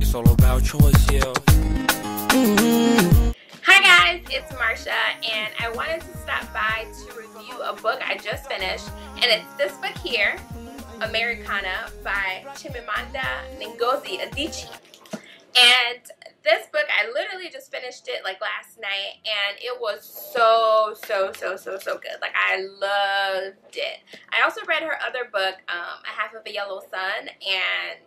It's all about choice, yeah. Hi guys, it's Marsha, and I wanted to stop by to review a book I just finished, and it's this book here, Americanah by Chimamanda Ngozi Adichie. And this book, I literally just finished it like last night, and it was so good. Like, I loved it. I also read her other book, A Half of a Yellow Sun, and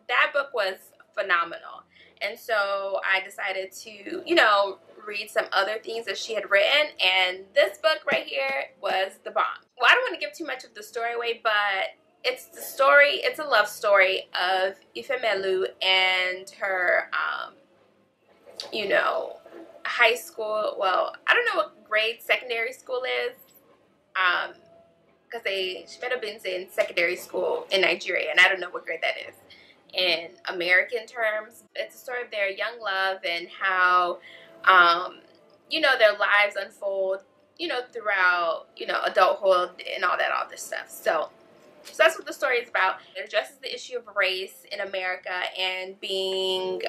that book was phenomenal. And so I decided to, read some other things that she had written, and this book right here was the bomb. Well, I don't want to give too much of the story away, but it's a love story of Ifemelu and her, high school, well, I don't know what grade secondary school is, because she met Obinze in secondary school in Nigeria, and I don't know what grade that is in American terms. It's a story of their young love and how, their lives unfold, throughout, adulthood and all this stuff. So that's what the story is about. It addresses the issue of race in America and being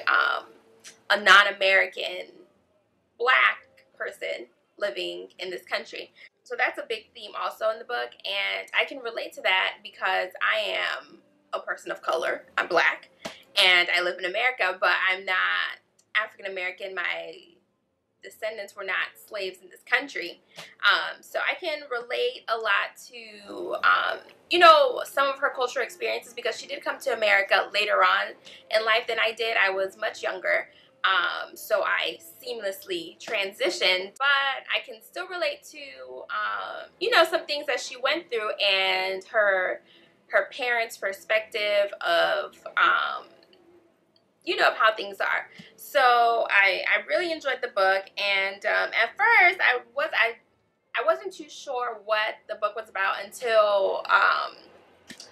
a non-American Black person living in this country. So that's a big theme also in the book, and I can relate to that because I am a person of color. I'm Black, and I live in America, but I'm not African American. My descendants were not slaves in this country. So I can relate a lot to, some of her cultural experiences, because she did come to America later on in life than I did. I was much younger. So I seamlessly transitioned, but I can still relate to, some things that she went through and her parents' perspective of, of how things are. So I really enjoyed the book, and at first I wasn't too sure what the book was about until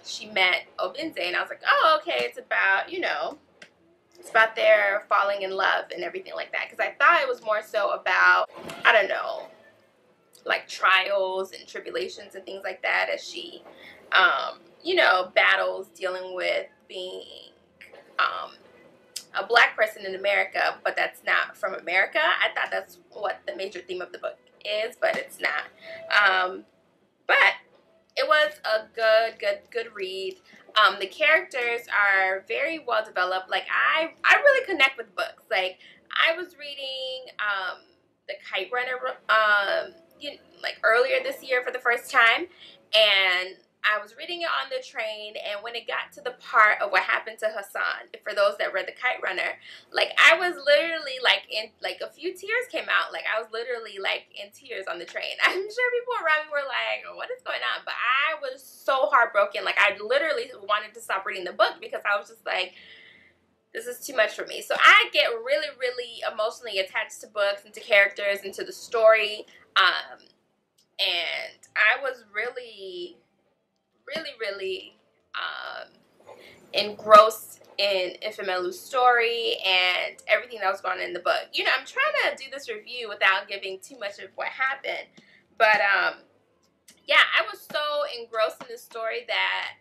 she met Obinze, and I was like, oh, okay, it's about, it's about their falling in love and everything like that, because I thought it was more so about, I don't know, like trials and tribulations and things like that as she, battles dealing with being a Black person in America, but that's not from America. I thought that's what the major theme of the book is, but it's not. But it was a good read. The characters are very well developed. Like, I really connect with books. Like, I was reading The Kite Runner like earlier this year for the first time, and I was reading it on the train, and when it got to the part of what happened to Hassan, for those that read The Kite Runner, like, I was literally, like, a few tears came out. Like, I was literally, like, in tears on the train. I'm sure people around me were like, what is going on? But I was so heartbroken. Like, I literally wanted to stop reading the book because I was just like, this is too much for me. So I get really emotionally attached to books and to characters and to the story. And I was really engrossed in Ifemelu's story and everything that was going on in the book. I'm trying to do this review without giving too much of what happened, but yeah, I was so engrossed in the story that,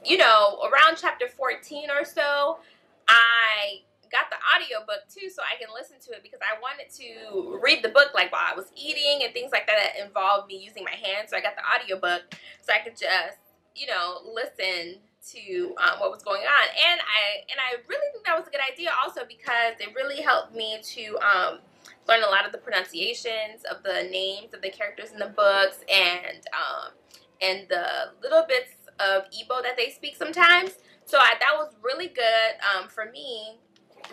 around chapter 14 or so, I got the audiobook too, so I can listen to it, because I wanted to read the book like while I was eating and things like that involved me using my hands. So I got the audiobook so I could just, listen to what was going on. And I really think that was a good idea also, because it really helped me to learn a lot of the pronunciations of the names of the characters in the books, and the little bits of Igbo that they speak sometimes. So that was really good for me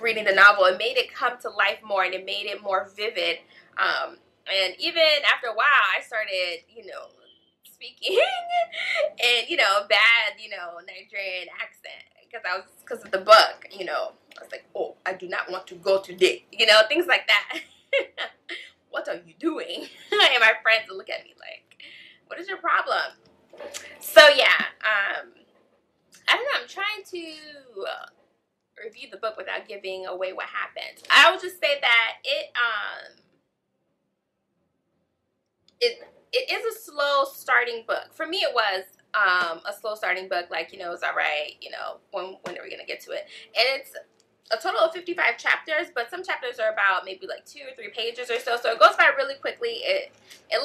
reading the novel. It made it come to life more, and it made it more vivid. And even after a while, I started, speaking and, bad, Nigerian accent, because of the book, I was like, oh, I do not want to go today, things like that. What are you doing? And my friends would look at me like, what is your problem? So yeah, I don't know, I'm trying to review the book without giving away what happened. I will just say that it is a slow starting book. For me, it was a slow starting book. Like, it's all right, when are we gonna get to it? And a total of 55 chapters, but some chapters are about maybe like 2 or 3 pages or so. So it goes by really quickly. It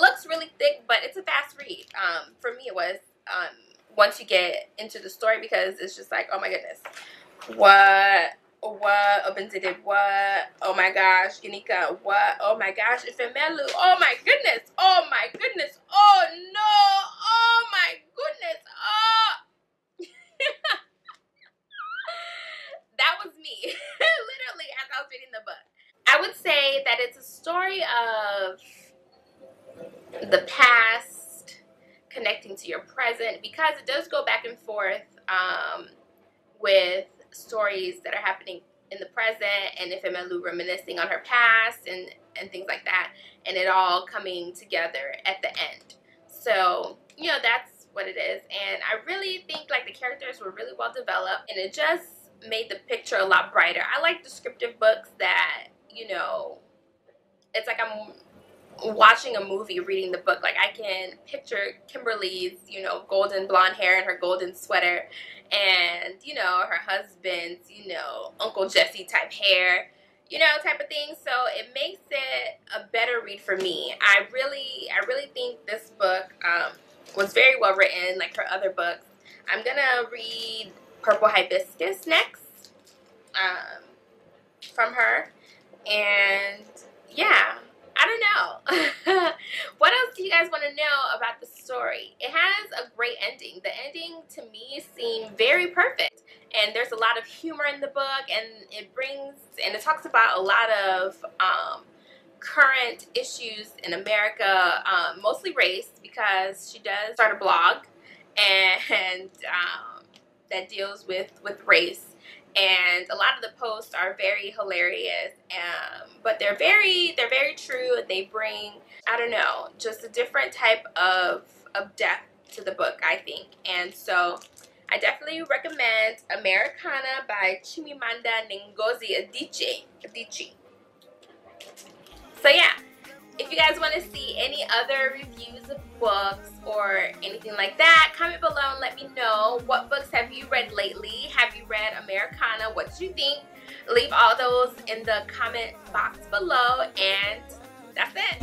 looks really thick, but it's a fast read. For me, it was once you get into the story, because it's just like, oh my goodness, what Obinze did, what, oh my gosh, Ginika, what, oh my gosh, Ifemelu, oh my goodness, oh my goodness, oh no, oh my goodness, oh. That was me, literally, as I was reading the book. I would say that it's a story of the past connecting to your present, because it does go back and forth with stories that are happening in the present, and Ifemelu reminiscing on her past and things like that, and it all coming together at the end. So, you know, that's what it is. And I really think like the characters were really well developed, and it just made the picture a lot brighter. I like descriptive books that, you know, it's like I'm watching a movie reading the book. Like I can picture Kimberly's, you know, golden blonde hair and her golden sweater, and, you know, her husband's, you know, Uncle Jesse type hair, you know, type of thing. So it makes it a better read for me. I really think this book was very well written, like her other books. I'm gonna read Purple Hibiscus next from her, and yeah, I don't know. What else do you guys want to know about the story? It has a great ending. The ending to me seemed very perfect, and there's a lot of humor in the book, and it talks about a lot of current issues in America, mostly race, because she does start a blog and that deals with race. And a lot of the posts are very hilarious, but they're very true. They bring, I don't know, just a different type of depth to the book, I think. And so I definitely recommend Americanah by Chimamanda Ngozi Adichie. So yeah, if you guys want to see any other reviews of books or anything like that, comment below and let me know. What books have you read lately? Have you read Americanah? What did you think? Leave all those in the comment box below, and that's it.